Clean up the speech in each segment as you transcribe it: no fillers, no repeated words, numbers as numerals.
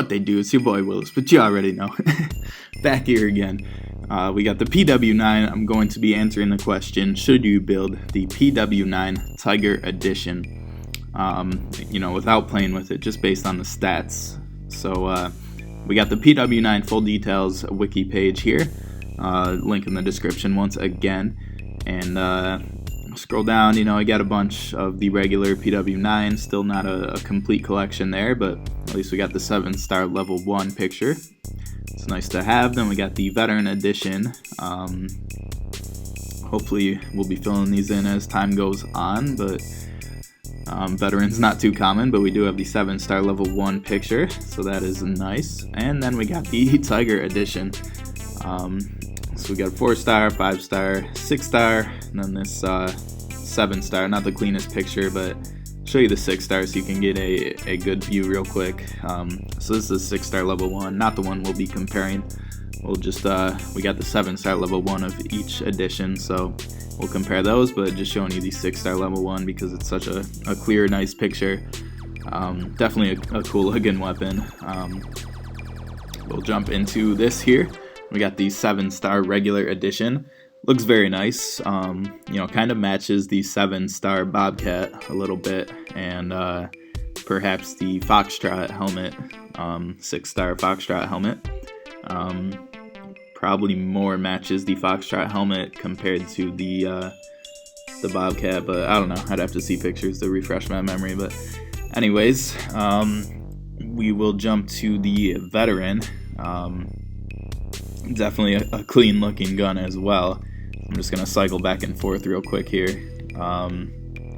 What they do, it's your boy Willis, but you already know. Back here again. We got the PW-9. I'm going to be answering the question, should you build the PW-9 Tiger Edition? Without playing with it, just based on the stats. So we got the PW-9 full details wiki page here. Link in the description once again. And scroll down, I got a bunch of the regular PW-9, still not a complete collection there, but at least we got the 7-star level 1 picture. It's nice to have. Then we got the Veteran Edition. Hopefully we'll be filling these in as time goes on, but Veteran's not too common, but we do have the 7-star level 1 picture, so that is nice. And then we got the Tiger Edition. So we got a 4-star, 5-star, 6-star, and then this 7-star. Not the cleanest picture, but I'll show you the 6-star so you can get a good view real quick. So this is 6-star level 1, not the one we'll be comparing. We'll just we got the 7-star level 1 of each edition, so we'll compare those, but just showing you the 6-star level 1 because it's such a clear, nice picture. Definitely a cool looking weapon. We'll jump into this here. We got the 7-star regular edition. Looks very nice. Kind of matches the 7-star Bobcat a little bit, and perhaps the Foxtrot helmet, 6-star Foxtrot helmet. Probably more matches the Foxtrot helmet compared to the Bobcat, but I don't know. I'd have to see pictures to refresh my memory. But anyways, we will jump to the Veteran. Definitely a clean looking gun as well. I'm just going to cycle back and forth real quick here.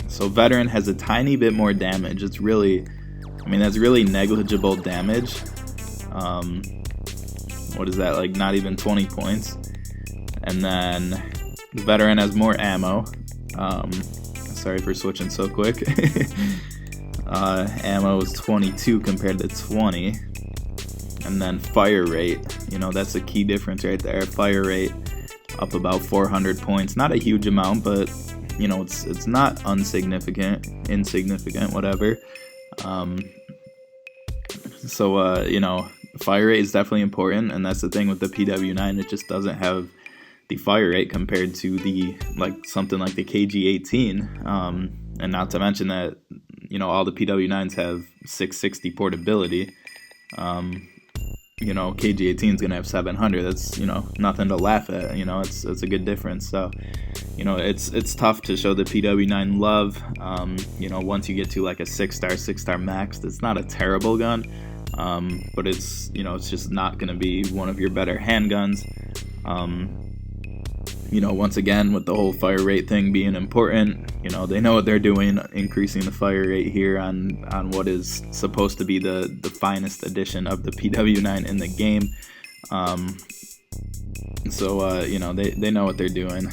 So Veteran has a tiny bit more damage. That's really negligible damage. What is that, like not even 20 points? And then the Veteran has more ammo. Sorry for switching so quick. Ammo is 22 compared to 20. And then fire rate, that's a key difference right there. Fire rate up about 400 points. Not a huge amount, but it's not insignificant, whatever. Fire rate is definitely important, and that's the thing with the PW-9. It just doesn't have the fire rate compared to something like the KG-18. And not to mention that all the PW-9s have 660 portability. KG-18 is going to have 700. That's, nothing to laugh at. It's a good difference. So, it's tough to show the PW-9 love. Once you get to like a 6-star max, it's not a terrible gun. But it's, it's just not going to be one of your better handguns. Once again, with the whole fire rate thing being important, they know what they're doing, increasing the fire rate here on what is supposed to be the finest edition of the PW-9 in the game. They know what they're doing.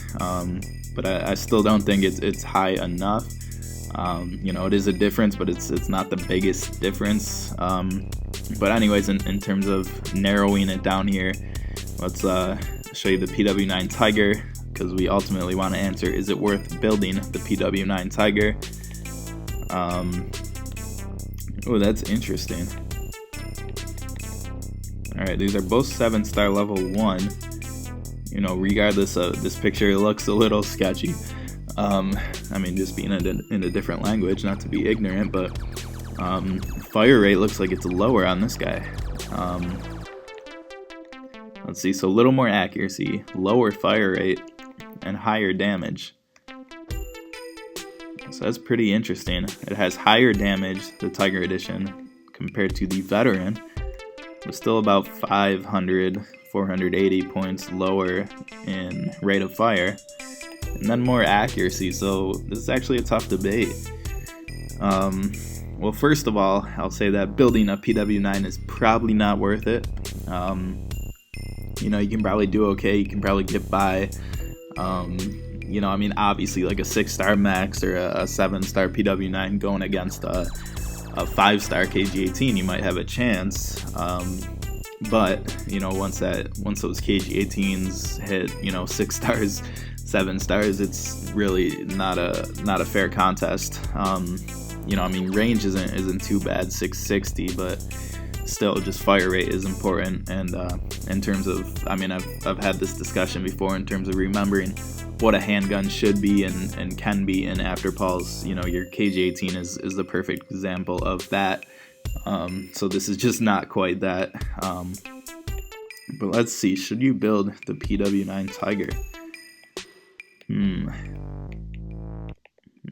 But I still don't think it's high enough. It is a difference, but it's not the biggest difference. But anyways, in terms of narrowing it down here, let's show you the PW-9 Tiger, because we ultimately want to answer, is it worth building the PW-9 Tiger? Oh, that's interesting. Alright, these are both 7-star level 1. Regardless of this picture, it looks a little sketchy. Just being in a different language, not to be ignorant, but fire rate looks like it's lower on this guy. Let's see, so a little more accuracy, lower fire rate, and higher damage. So that's pretty interesting. It has higher damage, the Tiger Edition, compared to the Veteran, but still about 480 points lower in rate of fire. And then more accuracy, so this is actually a tough debate. Well, first of all, I'll say that building a PW-9 is probably not worth it. You can probably do okay, you can probably get by. Obviously like a 6-star max or a 7-star PW-9 going against a 5-star KG-18, you might have a chance. But once those KG-18s hit 6 stars, 7 stars, it's really not a fair contest. Range isn't too bad, 660, but still, just fire rate is important. And in terms of, I mean, I've had this discussion before in terms of remembering what a handgun should be and can be in Afterpulse. You know, your KG-18 is the perfect example of that. So this is just not quite that. But let's see, should you build the PW-9 Tiger?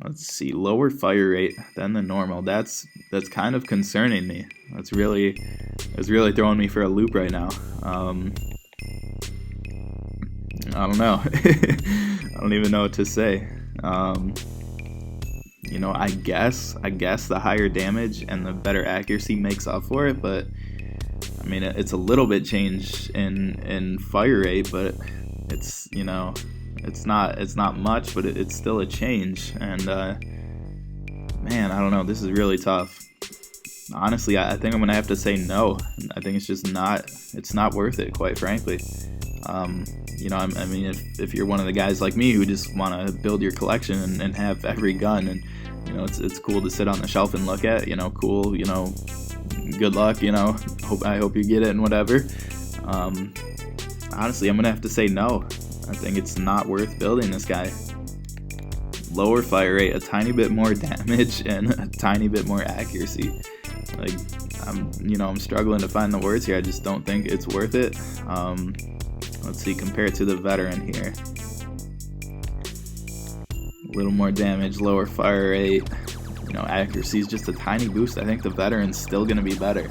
Let's see, lower fire rate than the normal. That's kind of concerning me. It's really throwing me for a loop right now. I don't know. I don't even know what to say. You know, I guess the higher damage and the better accuracy makes up for it, but I mean, it's a little bit changed in fire rate, but it's, you know, it's not much, but it's still a change. And man, I don't know, this is really tough. Honestly, I think I'm gonna have to say no. I think it's just not worth it, quite frankly. You know, I mean, if you're one of the guys like me who just want to build your collection and have every gun, and you know, it's cool to sit on the shelf and look at, you know, cool, you know, good luck, you know, I hope you get it and whatever. Honestly, I'm gonna have to say no. I think it's not worth building this guy. Lower fire rate, a tiny bit more damage, and a tiny bit more accuracy. Like, I'm struggling to find the words here. I just don't think it's worth it. Let's see, compare it to the veteran here. A little more damage, lower fire rate, you know, accuracy is just a tiny boost. I think the veteran's still going to be better.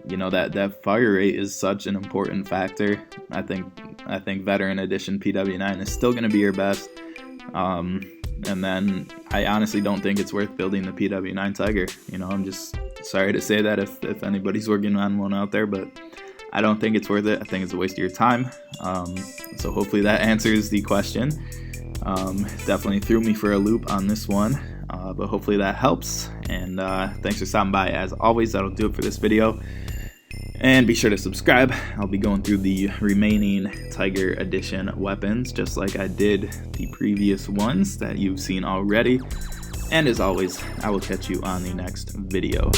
You know, that fire rate is such an important factor. I think veteran edition PW-9 is still going to be your best. And then I honestly don't think it's worth building the PW-9 Tiger. You know, I'm just sorry to say that if anybody's working on one out there, but I don't think it's worth it. I think it's a waste of your time. So hopefully that answers the question. Definitely threw me for a loop on this one, but hopefully that helps. And thanks for stopping by. As always, that'll do it for this video. And be sure to subscribe. I'll be going through the remaining Tiger Edition weapons, just like I did the previous ones that you've seen already. And as always, I will catch you on the next video.